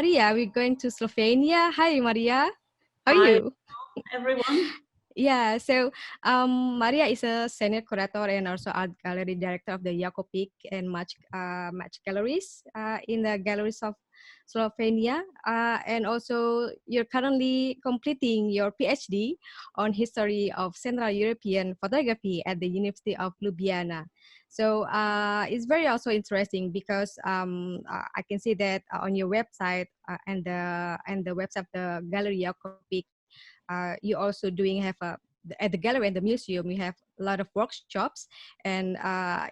Marija. We're going to Slovenia. Hi, Marija. How are you? Everyone. Yeah, so Marija is a senior curator and also art gallery director of the Jakopič and Match Galleries in the galleries of Slovenia. And also you're currently completing your PhD on history of Central European photography at the University of Ljubljana. So it's very also interesting because I can see that on your website and the website of the Gallery Jakopič, you also at the gallery and the museum, you have a lot of workshops, and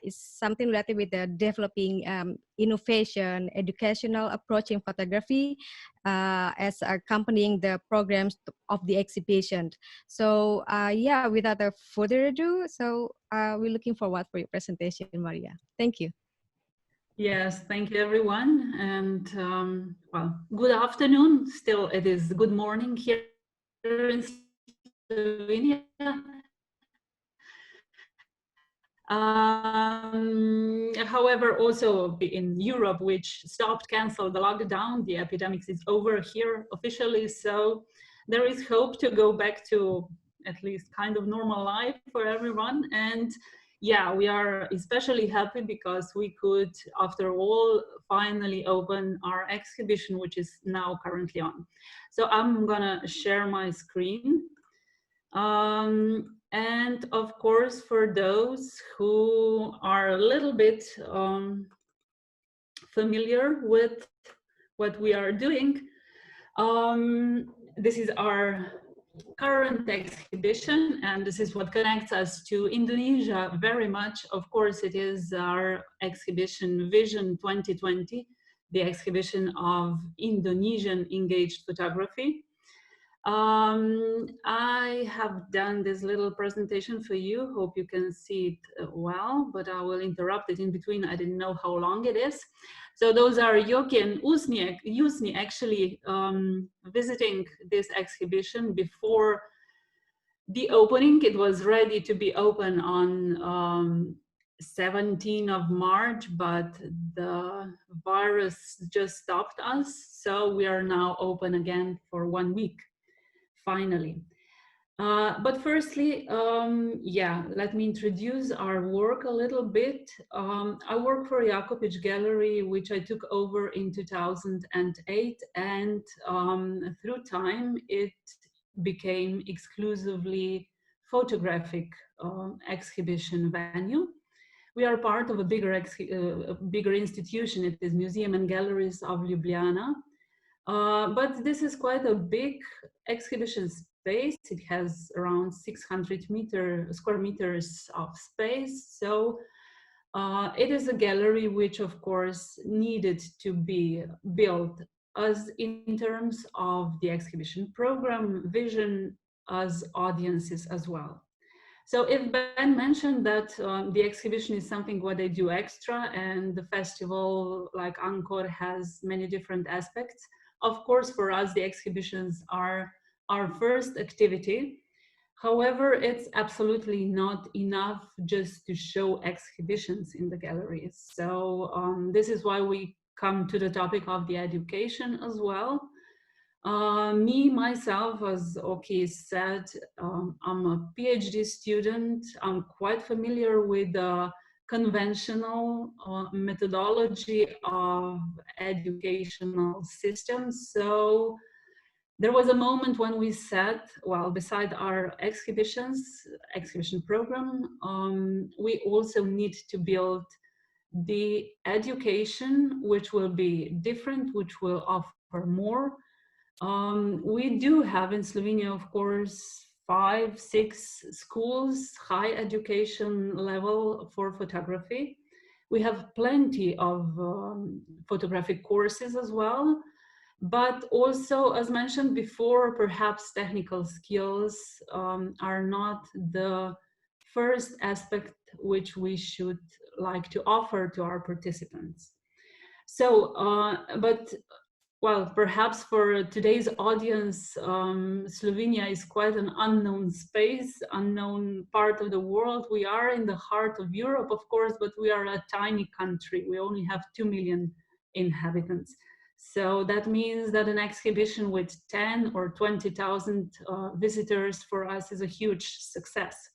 it's something related with the developing innovation, educational approach in photography as accompanying the programs of the exhibition. So yeah, without further ado, so we're looking forward for your presentation, Marija. Thank you. Yes, thank you everyone, and well, good afternoon. Still, it is good morning here in Slovenia. However, also in Europe, which canceled the lockdown, the epidemic is over here officially, so there is hope to go back to at least kind of normal life for everyone. And yeah, we are especially happy because we could, after all, finally open our exhibition, which is now currently on. So I'm gonna share my screen. And of course, for those who are a little bit familiar with what we are doing, this is our current exhibition, and this is what connects us to Indonesia very much. Of course, it is our exhibition Vision 2020, the exhibition of Indonesian engaged photography. I have done this little presentation for you. Hope you can see it well, but I will interrupt it in between. I didn't know how long it is. So those are Okky and Yusni actually visiting this exhibition before the opening. It was ready to be open on 17th of March, but the virus just stopped us. So we are now open again for 1 week. Finally. But firstly, yeah, let me introduce our work a little bit. I work for Jakopič Gallery, which I took over in 2008, and through time it became exclusively photographic exhibition venue. We are part of a bigger institution. It is Museum and Galleries of Ljubljana. But this is quite a big exhibition space. It has around 600 square meters of space. So it is a gallery which, of course, needed to be built as in terms of the exhibition program, vision, as audiences as well. So if Ben mentioned that the exhibition is something what they do extra, and the festival like Angkor has many different aspects, of course, for us, the exhibitions are our first activity. However, it's absolutely not enough just to show exhibitions in the galleries. So this is why we come to the topic of the education as well. Me, myself, as Okky said, I'm a PhD student. I'm quite familiar with the conventional methodology of educational systems. So there was a moment when we said, well, beside our exhibition program, we also need to build the education, which will be different, which will offer more. We do have in Slovenia, of course, 5, 6 schools, high education level for photography. We have plenty of photographic courses as well, but also, as mentioned before, perhaps technical skills are not the first aspect which we should like to offer to our participants. So, but well, perhaps for today's audience, Slovenia is quite an unknown space, unknown part of the world. We are in the heart of Europe, of course, but we are a tiny country. We only have 2 million inhabitants. So that means that an exhibition with 10 or 20,000 visitors for us is a huge success.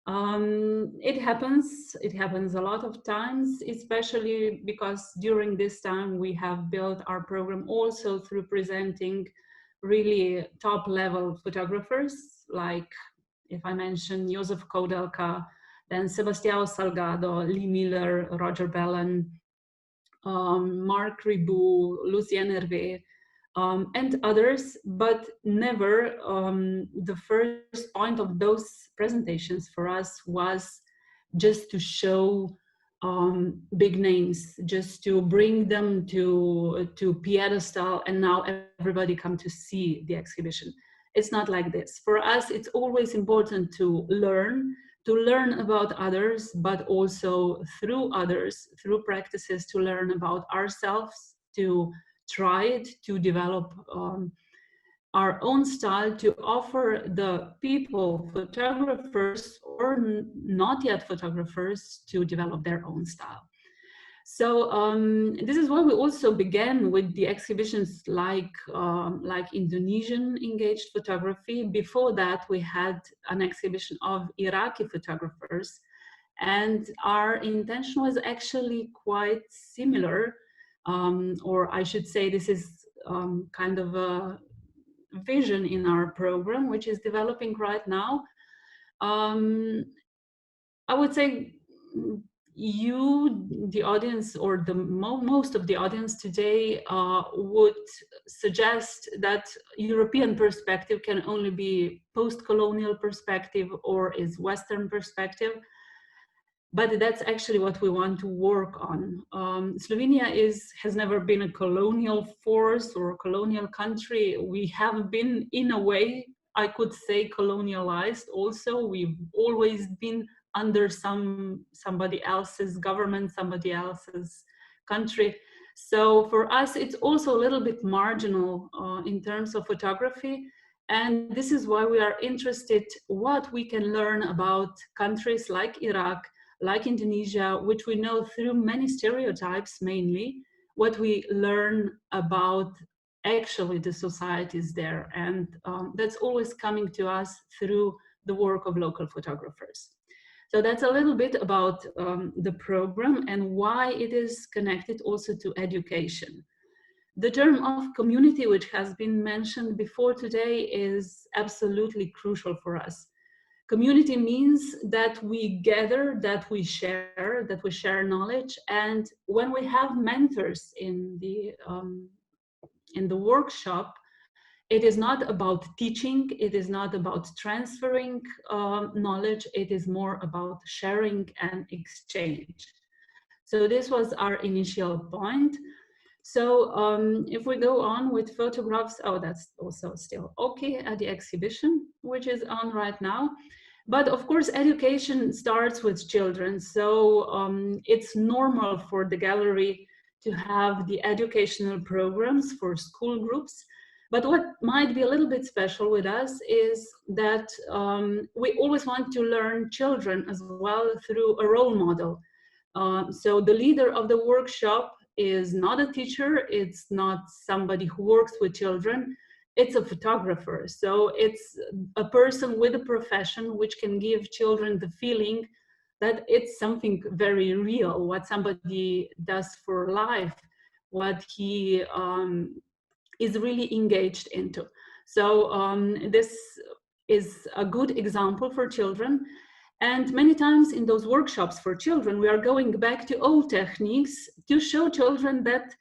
It happens a lot of times, especially because during this time we have built our program also through presenting really top level photographers, like if I mention Joseph Koudelka, then Sebastião Salgado, Lee Miller, Roger Bellon, Marc Ribou, Lucien Hervé, and others, but never the first point of those presentations for us was just to show big names, just to bring them to pedestal, and now everybody come to see the exhibition. It's not like this. For us, it's always important to learn about others, but also through others, through practices, to learn about ourselves, to try it, to develop our own style, to offer the people, photographers or not yet photographers, to develop their own style. So this is why we also began with the exhibitions like Indonesian engaged photography. Before that, we had an exhibition of Iraqi photographers, and our intention was actually quite similar, or I should say this is kind of a vision in our program, which is developing right now. I would say you, the audience, or the most of the audience today would suggest that European perspective can only be post-colonial perspective or is Western perspective. But that's actually what we want to work on. Slovenia has never been a colonial force or a colonial country. We have been, in a way, I could say, colonialized also. We've always been under somebody else's government, somebody else's country. So for us, it's also a little bit marginal in terms of photography. And this is why we are interested what we can learn about countries like Iraq, like Indonesia, which we know through many stereotypes mainly, what we learn about actually the societies there. And that's always coming to us through the work of local photographers. So that's a little bit about the program and why it is connected also to education. The term of community, which has been mentioned before today, is absolutely crucial for us. Community means that we gather, that we share knowledge, and when we have mentors in the workshop, it is not about teaching, it is not about transferring knowledge, it is more about sharing and exchange. So this was our initial point. So if we go on with photographs, oh, that's also still Okky at the exhibition, which is on right now. But of course, education starts with children. So it's normal for the gallery to have the educational programs for school groups. But what might be a little bit special with us is that we always want to learn children as well through a role model. So the leader of the workshop is not a teacher, it's not somebody who works with children, it's a photographer. So it's a person with a profession which can give children the feeling that it's something very real, what somebody does for life, what he is really engaged into. So this is a good example for children. And many times in those workshops for children, we are going back to old techniques to show children that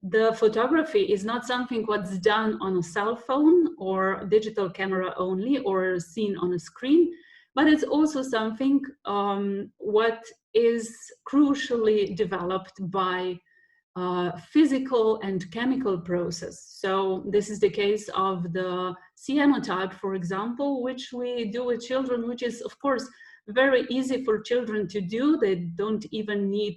the photography is not something what's done on a cell phone or digital camera only or seen on a screen, but it's also something what is crucially developed by physical and chemical process. So this is the case of the cyanotype, for example, which we do with children, which is of course very easy for children to do. They don't even need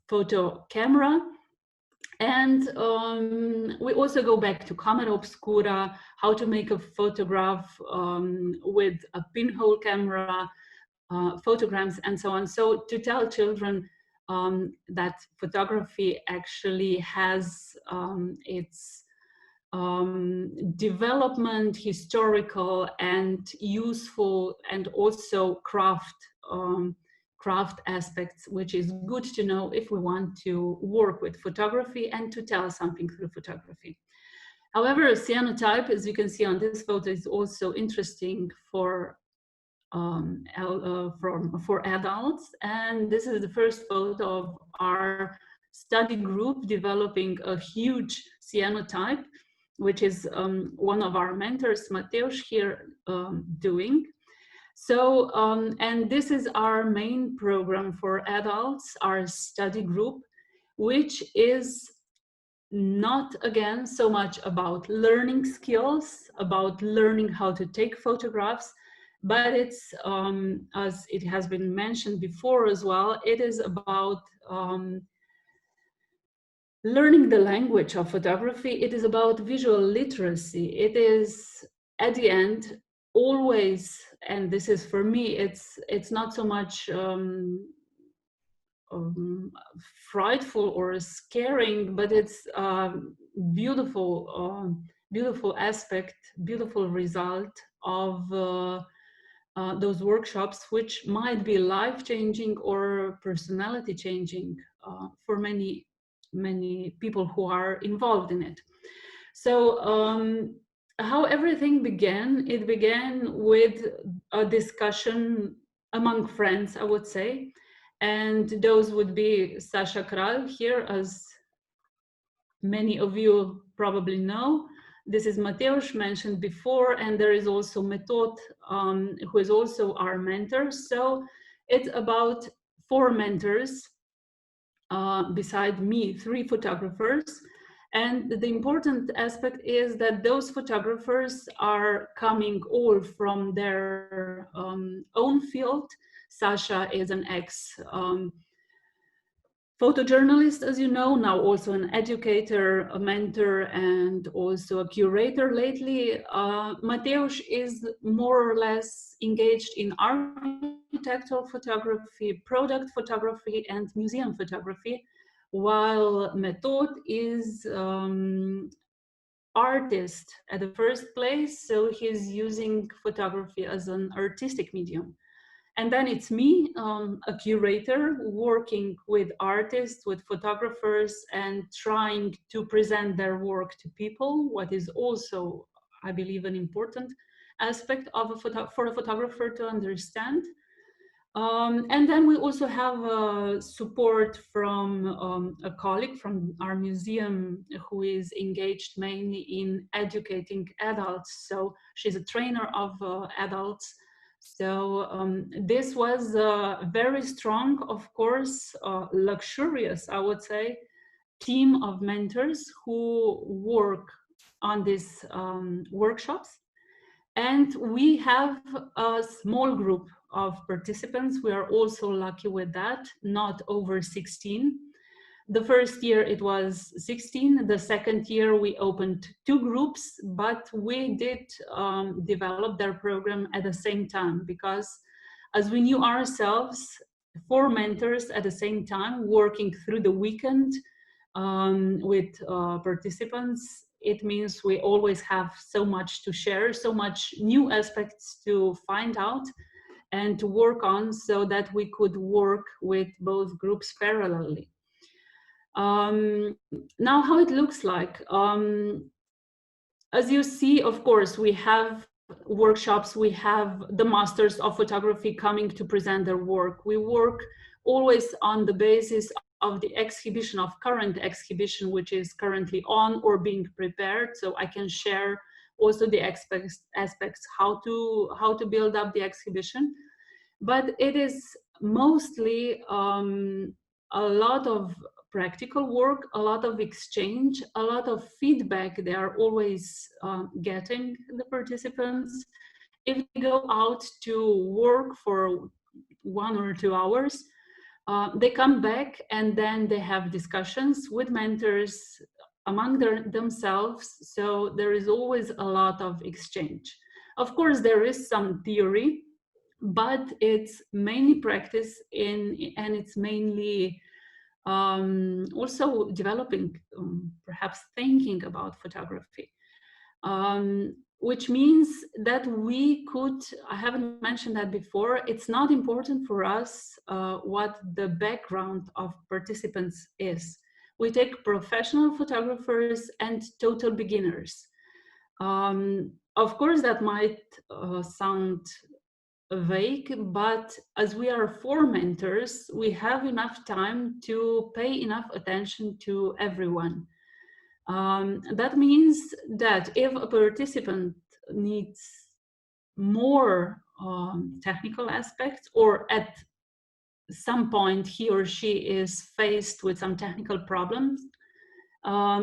photo camera. And we also go back to camera obscura, how to make a photograph with a pinhole camera, photograms and so on. So to tell children that photography actually has its development, historical and useful, and also craft aspects, which is good to know if we want to work with photography and to tell something through photography. However, a cyanotype, as you can see on this photo, is also interesting for adults. And this is the first photo of our study group developing a huge cyanotype, which is one of our mentors, Mateusz, here doing. So, and this is our main program for adults, our study group, which is not, again, so much about learning skills, about learning how to take photographs, but it's, as it has been mentioned before as well, it is about learning the language of photography. It is about visual literacy. It is, at the end, always, and this is for me, it's not so much frightful or scaring, but it's beautiful, beautiful aspect, beautiful result of those workshops, which might be life-changing or personality-changing for many people who are involved in it. So how everything began, it began with a discussion among friends, I would say. And those would be Sasha Kral here, as many of you probably know. This is Mateusz, mentioned before, and there is also Method, who is also our mentor. So it's about 4 mentors, beside me, 3 photographers. And the important aspect is that those photographers are coming all from their own field. Sasha is an photojournalist, as you know, now also an educator, a mentor, and also a curator lately. Mateusz is more or less engaged in architectural photography, product photography, and museum photography, while Method is artist at the first place, so he's using photography as an artistic medium. And then it's me, a curator, working with artists, with photographers, and trying to present their work to people, what is also, I believe, an important aspect of for a photographer to understand. And then we also have support from a colleague from our museum who is engaged mainly in educating adults. So she's a trainer of adults. So this was a very strong, of course, luxurious, I would say, team of mentors who work on these workshops. And we have a small group of participants. We are also lucky with that, not over 16. The first year it was 16. The second year we opened 2 groups, but we did develop their program at the same time, because as we knew ourselves, 4 mentors at the same time working through the weekend with participants, it means we always have so much to share, so much new aspects to find out and to work on, so that we could work with both groups parallelly. Now, how it looks like. As you see, of course, we have workshops, we have the masters of photography coming to present their work. We work always on the basis of the exhibition, of current exhibition, which is currently on or being prepared. So I can share also the aspects how to build up the exhibition. But it is mostly a lot of practical work, a lot of exchange, a lot of feedback they are always getting, the participants. If they go out to work for 1 or 2 hours, they come back and then they have discussions with mentors among themselves. So there is always a lot of exchange. Of course, there is some theory, but it's mainly practice and it's mainly also developing, perhaps thinking about photography. Which means that we could, I haven't mentioned that before, it's not important for us what the background of participants is. We take professional photographers and total beginners. Of course, that might sound vague, but as we are 4 mentors, we have enough time to pay enough attention to everyone. That means that if a participant needs more technical aspects, or at some point he or she is faced with some technical problems,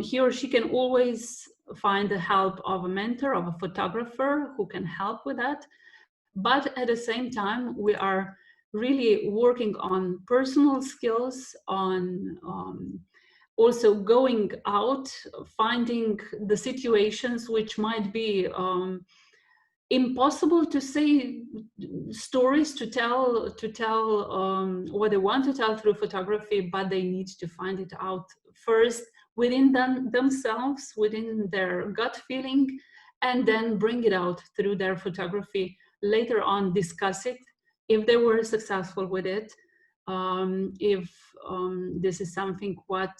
he or she can always find the help of a mentor, of a photographer who can help with that. But at the same time, we are really working on personal skills, on also going out, finding the situations which might be impossible to say, stories to tell what they want to tell through photography, but they need to find it out first within themselves, within their gut feeling, and then bring it out through their photography. Later on, discuss it if they were successful with it. If this is something what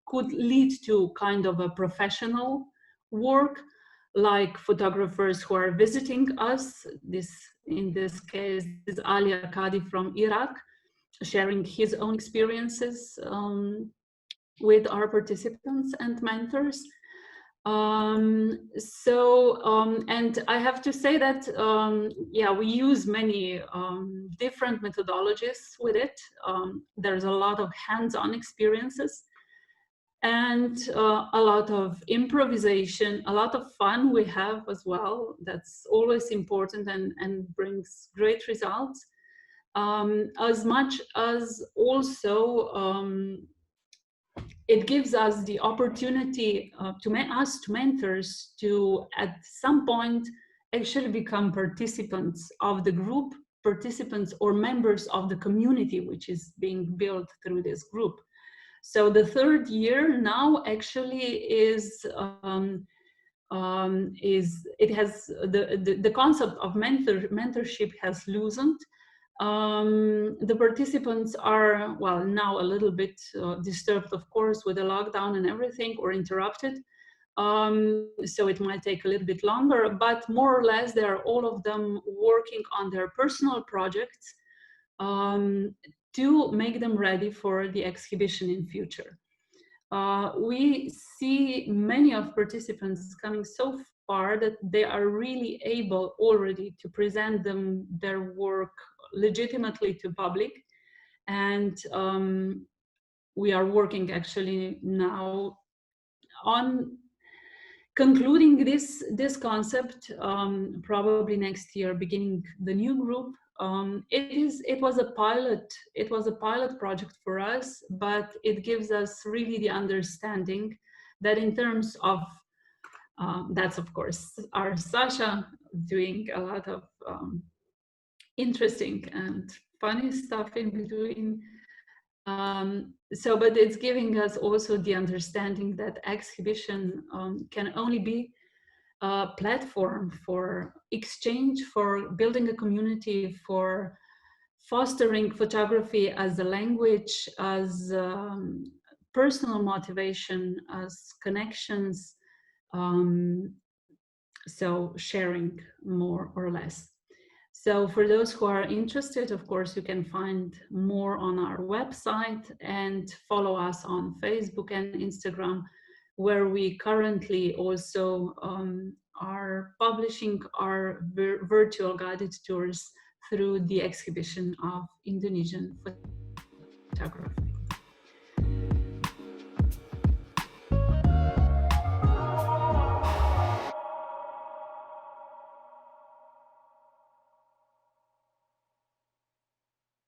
could lead to kind of a professional work, like photographers who are visiting us. In this case, is Ali Arkadi from Iraq, sharing his own experiences with our participants and mentors. And I have to say that, yeah, we use many different methodologies with it. There's a lot of hands-on experiences and a lot of improvisation, a lot of fun we have as well. That's always important and brings great results. As much as also it gives us the opportunity us mentors to at some point actually become participants of the group, participants or members of the community which is being built through this group. So the 3rd year now actually is it has the concept of mentorship has loosened. The participants are, well, now a little bit disturbed, of course, with the lockdown and everything, or interrupted. So it might take a little bit longer, but more or less they are all of them working on their personal projects to make them ready for the exhibition in future. We see many of participants coming so far that they are really able already to present their work legitimately to public. And we are working actually now on concluding this concept, probably next year, beginning the new group. It was a pilot project for us, but it gives us really the understanding that in terms of that's of course our Sasha doing a lot of interesting and funny stuff in between. But it's giving us also the understanding that exhibition can only be a platform for exchange, for building a community, for fostering photography as a language, as personal motivation, as connections, so sharing more or less. So for those who are interested, of course, you can find more on our website and follow us on Facebook and Instagram, where we currently also are publishing our virtual guided tours through the exhibition of Indonesian photography.